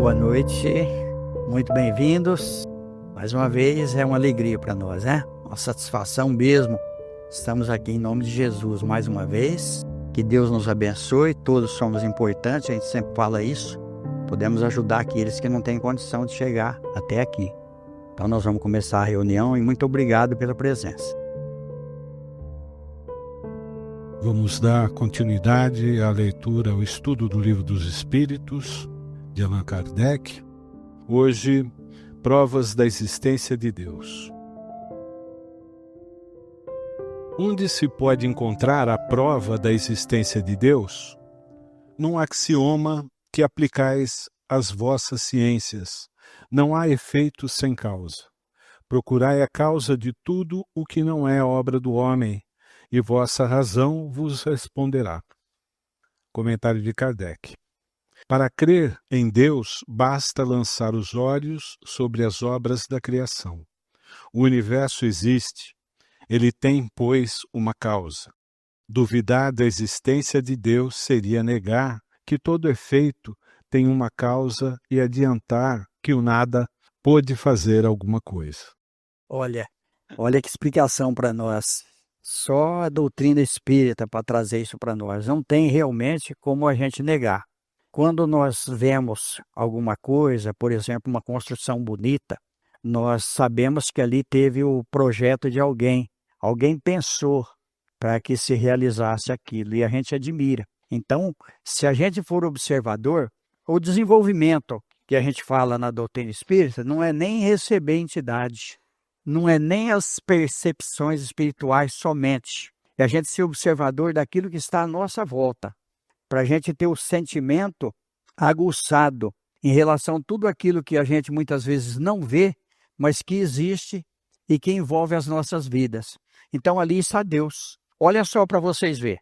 Boa noite, muito bem-vindos. Mais uma vez é uma alegria para nós, né? Uma satisfação mesmo. Estamos aqui em nome de Jesus mais uma vez. Que Deus nos abençoe, todos somos importantes, a gente sempre fala isso. Podemos ajudar aqueles que não têm condição de chegar até aqui. Então nós vamos começar a reunião e muito obrigado pela presença. Vamos dar continuidade à leitura, ao estudo do Livro dos Espíritos, de Allan Kardec. Hoje, provas da existência de Deus. Onde se pode encontrar a prova da existência de Deus? Num axioma que aplicais às vossas ciências. Não há efeito sem causa. Procurai a causa de tudo o que não é obra do homem, e vossa razão vos responderá. Comentário de Kardec. Para crer em Deus, basta lançar os olhos sobre as obras da criação. O universo existe, ele tem, pois, uma causa. Duvidar da existência de Deus seria negar que todo efeito tem uma causa e adiantar que o nada pôde fazer alguma coisa. Olha que explicação para nós. Só a doutrina espírita para trazer isso para nós. Não tem realmente como a gente negar. Quando nós vemos alguma coisa, por exemplo, uma construção bonita, nós sabemos que ali teve o projeto de alguém. Alguém pensou para que se realizasse aquilo e a gente admira. Então, se a gente for observador, o desenvolvimento que a gente fala na doutrina espírita não é nem receber entidade, não é nem as percepções espirituais somente. É a gente ser observador daquilo que está à nossa volta, para a gente ter o sentimento aguçado em relação a tudo aquilo que a gente muitas vezes não vê, mas que existe e que envolve as nossas vidas. Então ali está Deus. Olha só para vocês verem.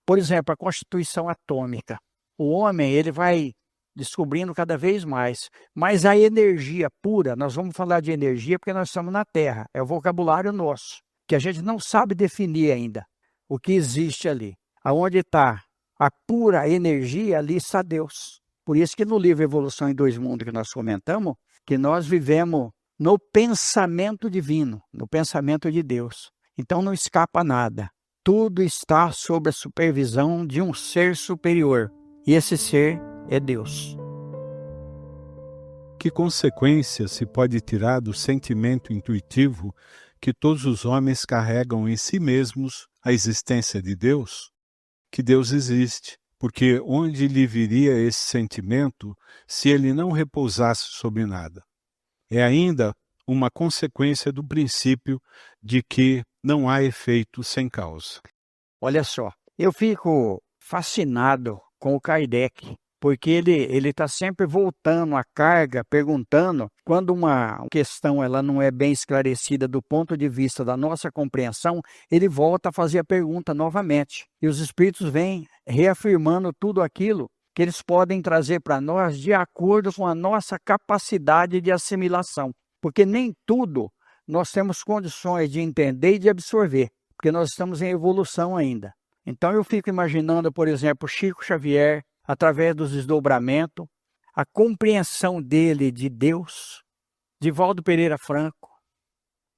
Por exemplo, a constituição atômica. O homem ele vai descobrindo cada vez mais, mas a energia pura, nós vamos falar de energia porque nós estamos na Terra, é o vocabulário nosso, que a gente não sabe definir ainda o que existe ali. Aonde está a pura energia, ali está Deus. Por isso que no livro Evolução em Dois Mundos que nós comentamos, que nós vivemos no pensamento divino, no pensamento de Deus. Então não escapa nada. Tudo está sob a supervisão de um ser superior. E esse ser é Deus. Que consequência se pode tirar do sentimento intuitivo que todos os homens carregam em si mesmos a existência de Deus? Que Deus existe, porque onde lhe viria esse sentimento se ele não repousasse sobre nada? É ainda uma consequência do princípio de que não há efeito sem causa. Olha só, eu fico fascinado com o Kardec, porque ele está sempre voltando à carga, perguntando, quando uma questão ela não é bem esclarecida do ponto de vista da nossa compreensão, ele volta a fazer a pergunta novamente. E os espíritos vêm reafirmando tudo aquilo que eles podem trazer para nós de acordo com a nossa capacidade de assimilação. Porque nem tudo nós temos condições de entender e de absorver, porque nós estamos em evolução ainda. Então eu fico imaginando, por exemplo, Chico Xavier, através dos desdobramentos, a compreensão dele de Deus, Divaldo Pereira Franco,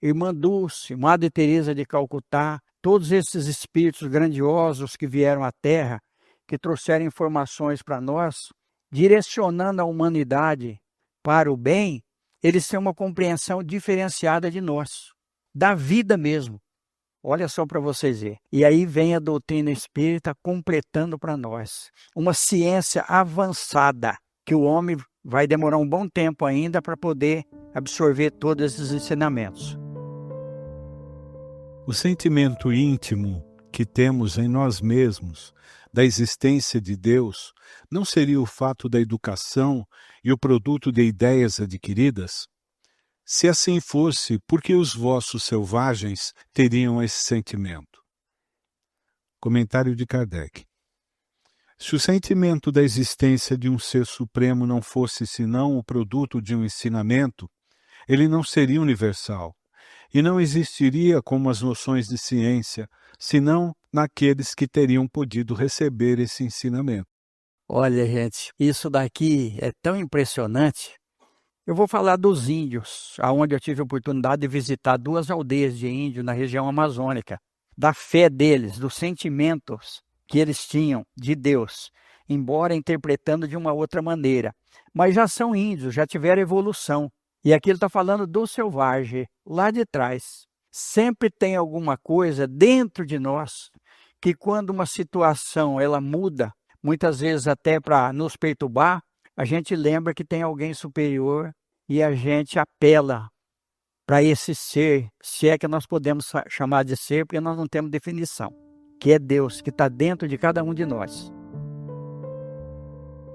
Irmã Dulce, Madre Teresa de Calcutá, todos esses espíritos grandiosos que vieram à Terra, que trouxeram informações para nós, direcionando a humanidade para o bem, eles têm uma compreensão diferenciada de nós, da vida mesmo. Olha só para vocês verem. E aí vem a doutrina espírita completando para nós uma ciência avançada, que o homem vai demorar um bom tempo ainda para poder absorver todos esses ensinamentos. O sentimento íntimo que temos em nós mesmos da existência de Deus não seria o fato da educação e o produto de ideias adquiridas? Se assim fosse, por que os vossos selvagens teriam esse sentimento? Comentário de Kardec. Se o sentimento da existência de um ser supremo não fosse senão o produto de um ensinamento, ele não seria universal, e não existiria como as noções de ciência, senão naqueles que teriam podido receber esse ensinamento. Olha, gente, isso daqui é tão impressionante. Eu vou falar dos índios, aonde eu tive a oportunidade de visitar 2 aldeias de índio na região amazônica, da fé deles, dos sentimentos que eles tinham de Deus, embora interpretando de uma outra maneira. Mas já são índios, já tiveram evolução. E aqui ele está falando do selvagem, lá de trás. Sempre tem alguma coisa dentro de nós que quando uma situação ela muda, muitas vezes até para nos perturbar, a gente lembra que tem alguém superior e a gente apela para esse ser, se é que nós podemos chamar de ser, porque nós não temos definição, que é Deus, que está dentro de cada um de nós.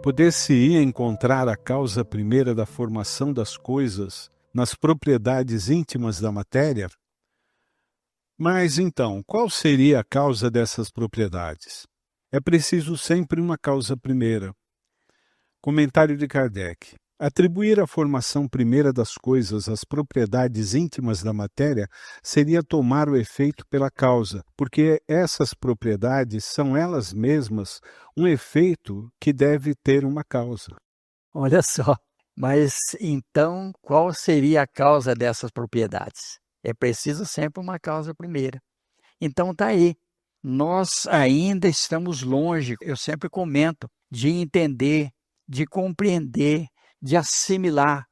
Poder-se-ia encontrar a causa primeira da formação das coisas nas propriedades íntimas da matéria? Mas então, qual seria a causa dessas propriedades? É preciso sempre uma causa primeira. Comentário de Kardec. Atribuir a formação primeira das coisas às propriedades íntimas da matéria seria tomar o efeito pela causa, porque essas propriedades são elas mesmas um efeito que deve ter uma causa. Olha só, mas então qual seria a causa dessas propriedades? É preciso sempre uma causa primeira. Então tá aí, nós ainda estamos longe, eu sempre comento, de entender, de compreender, de assimilar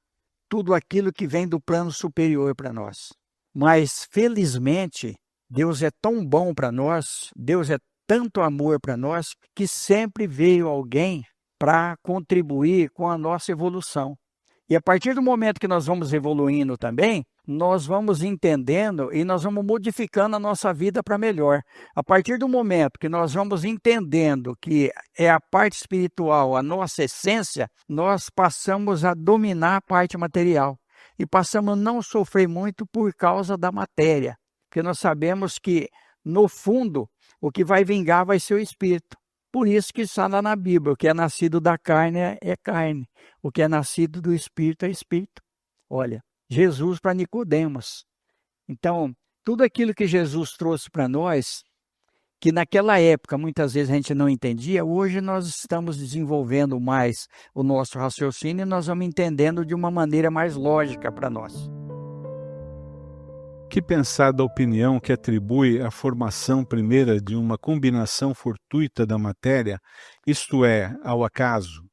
tudo aquilo que vem do plano superior para nós. Mas, felizmente, Deus é tão bom para nós, Deus é tanto amor para nós, que sempre veio alguém para contribuir com a nossa evolução. E a partir do momento que nós vamos evoluindo também, nós vamos entendendo e nós vamos modificando a nossa vida para melhor. A partir do momento que nós vamos entendendo que é a parte espiritual, a nossa essência, nós passamos a dominar a parte material. E passamos a não sofrer muito por causa da matéria. Porque nós sabemos que, no fundo, o que vai vingar vai ser o espírito. Por isso que está lá na Bíblia, o que é nascido da carne é carne, o que é nascido do espírito é espírito. Olha, Jesus para Nicodemos. Então, tudo aquilo que Jesus trouxe para nós, que naquela época muitas vezes a gente não entendia, hoje nós estamos desenvolvendo mais o nosso raciocínio e nós vamos entendendo de uma maneira mais lógica para nós. Que pensar da opinião que atribui a formação primeira de uma combinação fortuita da matéria, isto é, ao acaso?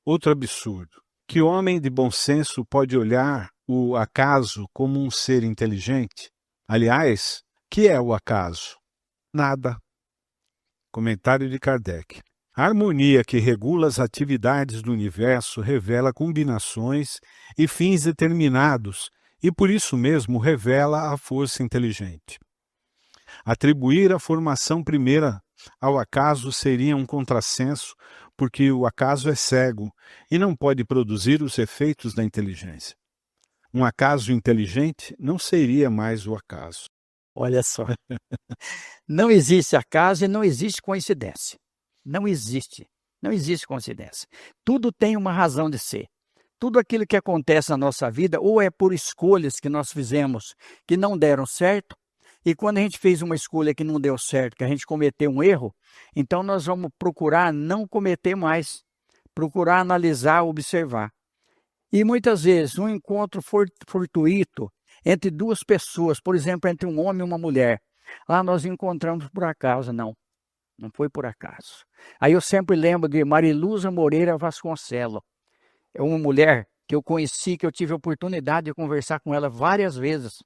Outro absurdo. Que homem de bom senso pode olhar o acaso como um ser inteligente? Aliás, que é o acaso? Nada. Comentário de Kardec. A harmonia que regula as atividades do universo revela combinações e fins determinados, e por isso mesmo revela a força inteligente. Atribuir a formação primeira ao acaso seria um contrassenso, porque o acaso é cego e não pode produzir os efeitos da inteligência. Um acaso inteligente não seria mais o acaso. Olha só, não existe acaso e não existe coincidência. Não existe coincidência. Tudo tem uma razão de ser. Tudo aquilo que acontece na nossa vida, ou é por escolhas que nós fizemos que não deram certo, e quando a gente fez uma escolha que não deu certo, que a gente cometeu um erro, então nós vamos procurar não cometer mais, procurar analisar, observar. E muitas vezes um encontro fortuito entre duas pessoas, por exemplo, entre um homem e uma mulher, lá nós encontramos por acaso, não foi por acaso. Aí eu sempre lembro de Mariluza Moreira Vasconcelos. É uma mulher que eu conheci, que eu tive a oportunidade de conversar com ela várias vezes.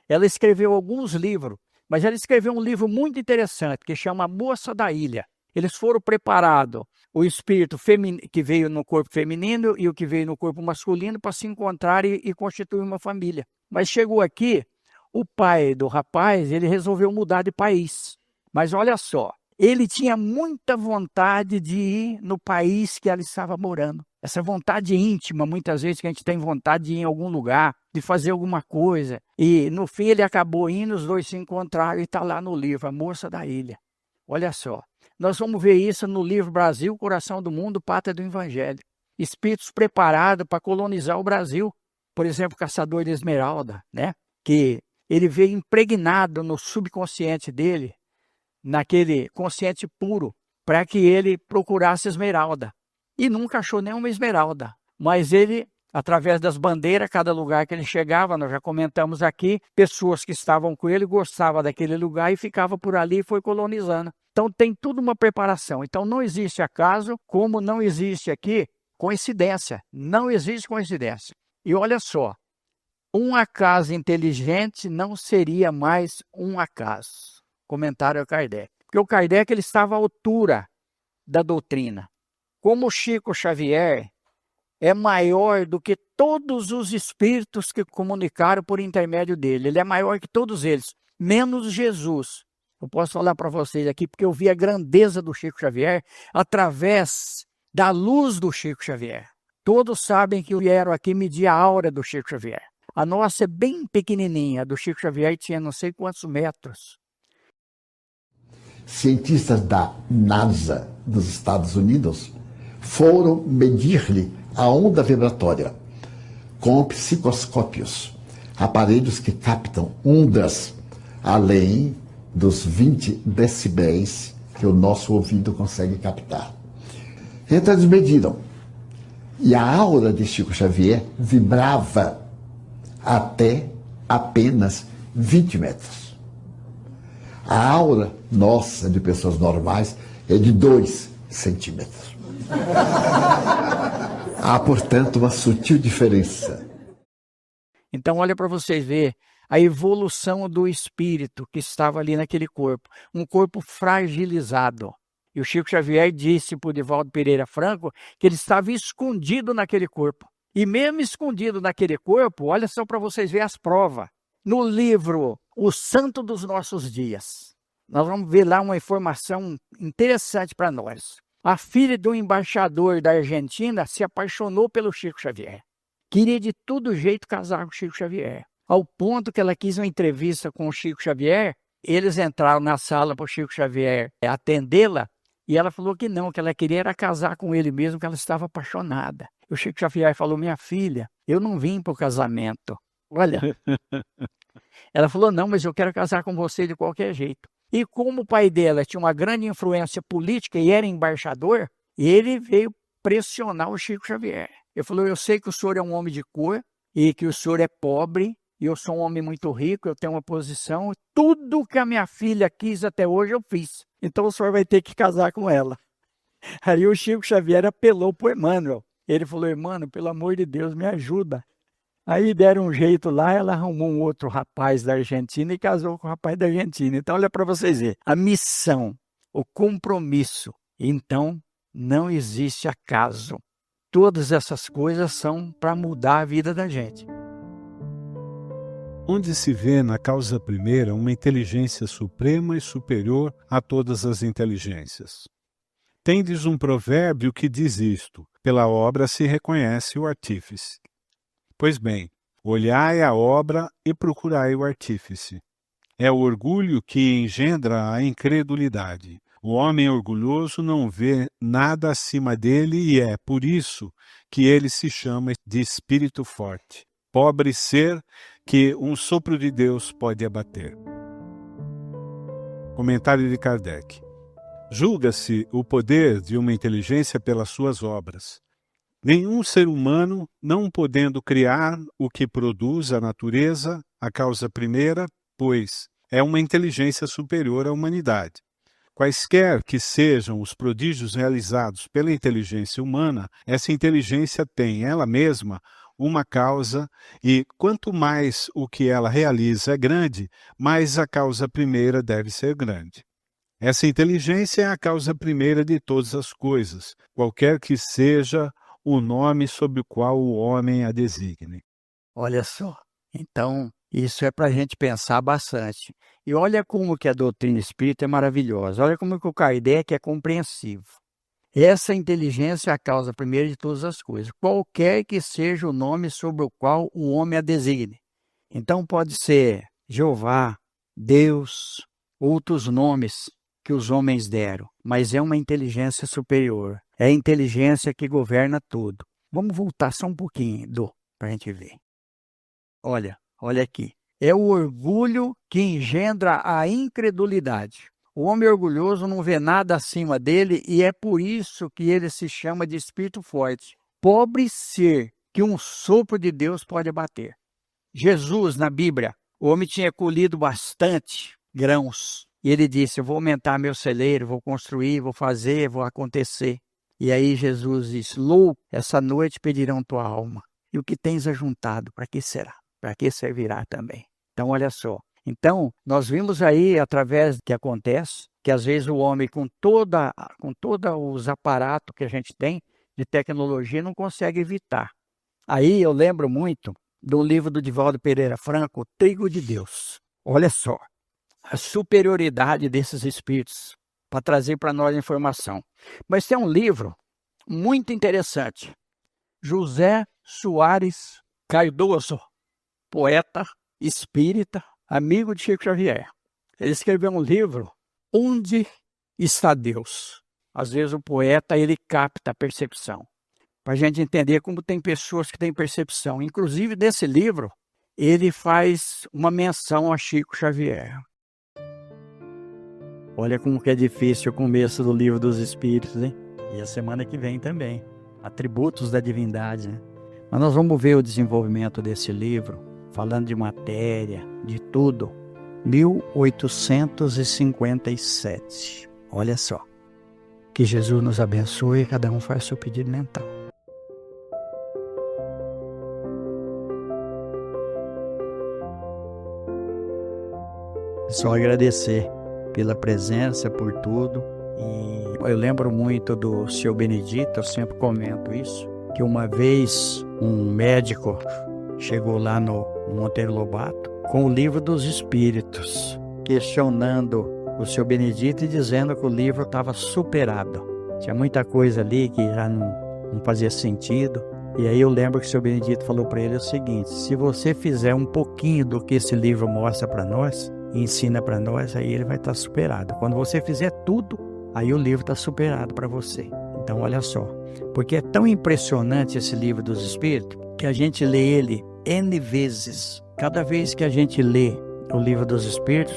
Ela escreveu alguns livros, mas ela escreveu um livro muito interessante, que chama A Moça da Ilha. Eles foram preparados, o espírito que veio no corpo feminino e o que veio no corpo masculino, para se encontrar e constituir uma família. Mas chegou aqui, o pai do rapaz, ele resolveu mudar de país. Mas olha só, ele tinha muita vontade de ir no país que ela estava morando. Essa vontade íntima, muitas vezes que a gente tem vontade de ir em algum lugar, de fazer alguma coisa. E no fim ele acabou indo, os dois se encontraram e está lá no livro, A Moça da Ilha. Olha só, nós vamos ver isso no livro Brasil, Coração do Mundo, Pátria do Evangelho. Espíritos preparados para colonizar o Brasil. Por exemplo, o Caçador de Esmeralda, né? Que ele veio impregnado no subconsciente dele, naquele consciente puro, para que ele procurasse esmeralda. E nunca achou nenhuma esmeralda. Mas ele, através das bandeiras, cada lugar que ele chegava, nós já comentamos aqui, pessoas que estavam com ele gostavam daquele lugar e ficavam por ali e foi colonizando. Então tem tudo uma preparação. Então não existe acaso, como não existe aqui coincidência. Não existe coincidência. E olha só, um acaso inteligente não seria mais um acaso. Comentário ao Kardec. Porque o Kardec ele estava à altura da doutrina. Como Chico Xavier é maior do que todos os espíritos que comunicaram por intermédio dele. Ele é maior que todos eles, menos Jesus. Eu posso falar para vocês aqui porque eu vi a grandeza do Chico Xavier através da luz do Chico Xavier. Todos sabem que vieram aqui medir a aura do Chico Xavier. A nossa é bem pequenininha, a do Chico Xavier tinha não sei quantos metros. Cientistas da NASA dos Estados Unidos foram medir-lhe a onda vibratória com psicoscópios, aparelhos que captam ondas além dos 20 decibéis que o nosso ouvido consegue captar. Então eles mediram e a aura de Chico Xavier vibrava até apenas 20 metros. A aura nossa, de pessoas normais, é de 2 centímetros. Há, portanto, uma sutil diferença. Então, olha para vocês verem a evolução do espírito que estava ali naquele corpo. Um corpo fragilizado. E o Chico Xavier disse para o Divaldo Pereira Franco que ele estava escondido naquele corpo. E mesmo escondido naquele corpo, olha só para vocês verem as provas. No livro O Santo dos Nossos Dias, nós vamos ver lá uma informação interessante para nós. A filha do embaixador da Argentina se apaixonou pelo Chico Xavier. Queria de todo jeito casar com o Chico Xavier. Ao ponto que ela quis uma entrevista com o Chico Xavier, eles entraram na sala para o Chico Xavier atendê-la, e ela falou que não, que ela queria era casar com ele mesmo, que ela estava apaixonada. O Chico Xavier falou, minha filha, eu não vim para o casamento. Olha, ela falou, não, mas eu quero casar com você de qualquer jeito. E como o pai dela tinha uma grande influência política e era embaixador, ele veio pressionar o Chico Xavier. Ele falou, eu sei que o senhor é um homem de cor e que o senhor é pobre, e eu sou um homem muito rico, eu tenho uma posição, tudo que a minha filha quis até hoje eu fiz. Então o senhor vai ter que casar com ela. Aí o Chico Xavier apelou para o Emmanuel. Ele falou, Emmanuel, pelo amor de Deus, me ajuda. Aí deram um jeito lá, ela arrumou um outro rapaz da Argentina e casou com o rapaz da Argentina. Então olha para vocês verem, a missão, o compromisso. Então não existe acaso. Todas essas coisas são para mudar a vida da gente. Onde se vê na causa primeira uma inteligência suprema e superior a todas as inteligências. Tendes um provérbio que diz isto, pela obra se reconhece o artífice. Pois bem, olhai a obra e procurai o artífice. É o orgulho que engendra a incredulidade. O homem orgulhoso não vê nada acima dele e é por isso que ele se chama de espírito forte. Pobre ser que um sopro de Deus pode abater. Comentário de Kardec. Julga-se o poder de uma inteligência pelas suas obras. Nenhum ser humano, não podendo criar o que produz a natureza, a causa primeira, pois é uma inteligência superior à humanidade. Quaisquer que sejam os prodígios realizados pela inteligência humana, essa inteligência tem ela mesma uma causa, e quanto mais o que ela realiza é grande, mais a causa primeira deve ser grande. Essa inteligência é a causa primeira de todas as coisas, qualquer que seja o nome sob o qual o homem a designe. Olha só, então isso é para a gente pensar bastante. E olha como que a doutrina espírita é maravilhosa, olha como que o Kardec é compreensivo. Essa inteligência é a causa primeira de todas as coisas, qualquer que seja o nome sobre o qual o homem a designe. Então pode ser Jeová, Deus, outros nomes que os homens deram, mas é uma inteligência superior. É a inteligência que governa tudo. Vamos voltar só um pouquinho, para a gente ver. Olha aqui. É o orgulho que engendra a incredulidade. O homem orgulhoso não vê nada acima dele e é por isso que ele se chama de espírito forte. Pobre ser que um sopro de Deus pode abater. Jesus, na Bíblia, o homem tinha colhido bastante grãos. E ele disse, eu vou aumentar meu celeiro, vou construir, vou fazer, vou acontecer. E aí Jesus disse, louco, essa noite pedirão tua alma. E o que tens ajuntado, para que será? Para que servirá também? Então, olha só. Então, nós vimos aí, através do que acontece, que às vezes o homem, com todos os aparatos que a gente tem de tecnologia, não consegue evitar. Aí eu lembro muito do livro do Divaldo Pereira Franco, O Trigo de Deus. Olha só, a superioridade desses espíritos para trazer para nós informação. Mas tem um livro muito interessante. José Soares Cardoso, poeta, espírita, amigo de Chico Xavier. Ele escreveu um livro, Onde está Deus? Às vezes o poeta ele capta a percepção. Para a gente entender como tem pessoas que têm percepção. Inclusive, nesse livro, ele faz uma menção a Chico Xavier. Olha como que é difícil o começo do Livro dos Espíritos, hein? E a semana que vem também. Atributos da divindade, né? Mas nós vamos ver o desenvolvimento desse livro, falando de matéria, de tudo. 1857. Olha só. Que Jesus nos abençoe e cada um faz seu pedido mental. Só agradecer pela presença, por tudo. E eu lembro muito do seu Benedito, eu sempre comento isso, que uma vez um médico chegou lá no Monteiro Lobato com o Livro dos Espíritos, questionando o seu Benedito e dizendo que o livro estava superado. Tinha muita coisa ali que já não fazia sentido. E aí eu lembro que o seu Benedito falou para ele o seguinte, se você fizer um pouquinho do que esse livro mostra para nós, e ensina para nós, aí ele vai estar superado. Quando você fizer tudo, aí o livro está superado para você. Então olha só, porque é tão impressionante esse Livro dos Espíritos, que a gente lê ele N vezes. Cada vez que a gente lê o Livro dos Espíritos,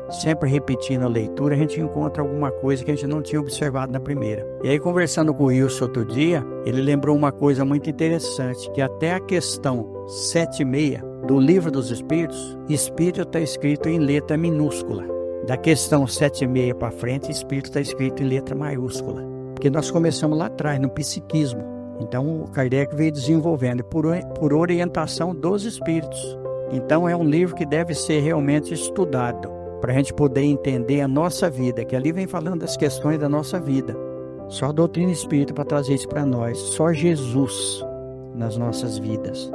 sempre repetindo a leitura, a gente encontra alguma coisa que a gente não tinha observado na primeira. E aí, conversando com o Wilson outro dia, ele lembrou uma coisa muito interessante, que até a questão 7.6 do Livro dos Espíritos, Espírito está escrito em letra minúscula. Da questão 7.6 para frente, Espírito está escrito em letra maiúscula. Porque nós começamos lá atrás, no psiquismo. Então, o Kardec veio desenvolvendo por orientação dos Espíritos. Então, é um livro que deve ser realmente estudado, para a gente poder entender a nossa vida, que ali vem falando das questões da nossa vida. Só a doutrina espírita para trazer isso para nós. Só Jesus nas nossas vidas.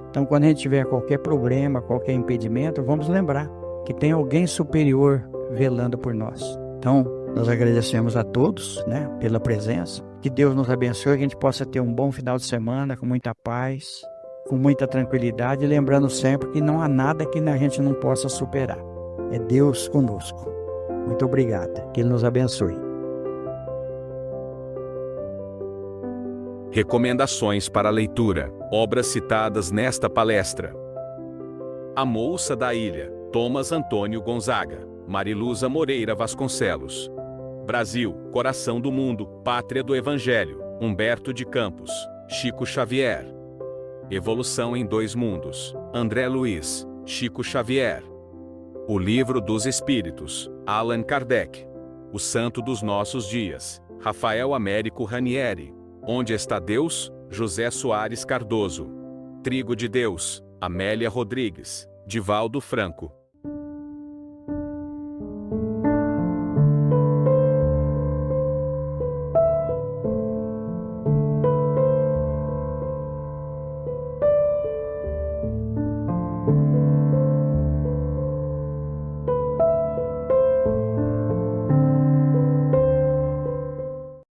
Então, quando a gente tiver qualquer problema, qualquer impedimento, vamos lembrar que tem alguém superior velando por nós. Então, nós agradecemos a todos, né, pela presença. Que Deus nos abençoe, que a gente possa ter um bom final de semana, com muita paz, com muita tranquilidade, e lembrando sempre que não há nada que a gente não possa superar. É Deus conosco. Muito obrigado. Que Ele nos abençoe. Recomendações para leitura. Obras citadas nesta palestra: A Moça da Ilha, Thomas Antônio Gonzaga. Mariluza Moreira Vasconcelos. Brasil, Coração do Mundo, Pátria do Evangelho. Humberto de Campos. Chico Xavier. Evolução em Dois Mundos. André Luiz. Chico Xavier. O Livro dos Espíritos. Allan Kardec. O Santo dos Nossos Dias. Rafael Américo Ranieri. Onde está Deus? José Soares Cardoso. Trigo de Deus. Amélia Rodrigues. Divaldo Franco.